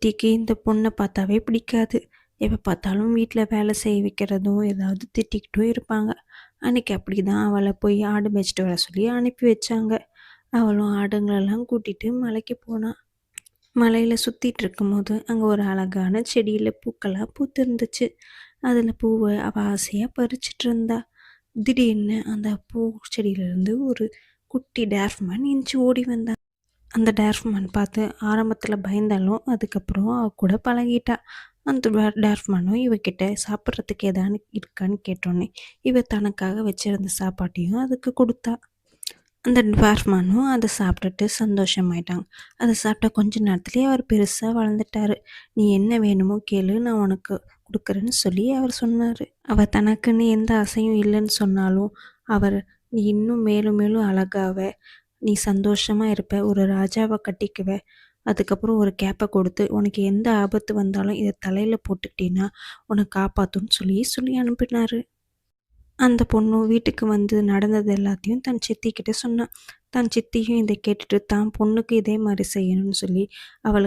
சித்திக்கு இந்த பொண்ணை பார்த்தாவே பிடிக்காது. எப்போ பார்த்தாலும் வீட்டில் வேலை செய்ய வைக்கிறதும் ஏதாவது திட்டிக்கிட்டும் இருப்பாங்க. அன்னைக்கு அப்படி தான் அவளை போய் ஆடு மேய்ச்சிட்டு வர சொல்லி அனுப்பி வச்சாங்க. அவளும் ஆடுங்களெல்லாம் கூட்டிகிட்டு மலைக்கு போனான். மலையில் சுற்றிட்டு இருக்கும்போது அங்கே ஒரு அழகான செடியில் பூக்களாக பூத்திருந்துச்சு. அதில் பூவை அவள் ஆசையாக பறிச்சிட்டு இருந்தா. திடீர்னு அந்த பூ செடியிலேருந்து ஒரு குட்டி டேர்ஃப்மேன் எந்திச்சு ஓடி வந்தான். அந்த டேர்ஃப்மேன் பார்த்து ஆரம்பத்தில் பயந்தாலும் அதுக்கப்புறம் அவ கூட பழகிட்டா. அந்த டேர்ஃப்மேனும் இவகிட்ட சாப்பிட்றதுக்கு ஏதானு இருக்கான்னு கேட்டோன்னே இவ தனக்காக வச்சிருந்த சாப்பாட்டையும் அதுக்கு கொடுத்தா. அந்த டுவார்ஃப்மேனும் அதை சாப்பிட்டுட்டு சந்தோஷமாயிட்டாங்க. அதை சாப்பிட்ட கொஞ்ச நேரத்துலேயே அவர் பெருசாக வளர்ந்துட்டாரு. நீ என்ன வேணுமோ கேளு, நான் உனக்கு கொடுக்குறேன்னு சொல்லி அவர் சொன்னார். அவள் தனக்குன்னு எந்த ஆசையும் இல்லைன்னு சொன்னாலும் அவர் நீ இன்னும் மேலும் மேலும் அழகாவ, நீ சந்தோஷமாக இருப்ப, ஒரு ராஜாவை கட்டிக்குவ, அதுக்கப்புறம் ஒரு கேப்பை கொடுத்து உனக்கு எந்த ஆபத்து வந்தாலும் இதை தலையில் போட்டுக்கிட்டீன்னா உன்னை காப்பாற்றுன்னு சொல்லி சொல்லி அனுப்பினார். அந்த பொண்ணும் வீட்டுக்கு வந்து நடந்தது எல்லாத்தையும் தன் சித்திக்கிட்ட சொன்னான். தன் சித்தியும் இதை கேட்டுட்டு தான் பொண்ணுக்கு இதே மாதிரி செய்யணும்னு சொல்லி அவளுக்கு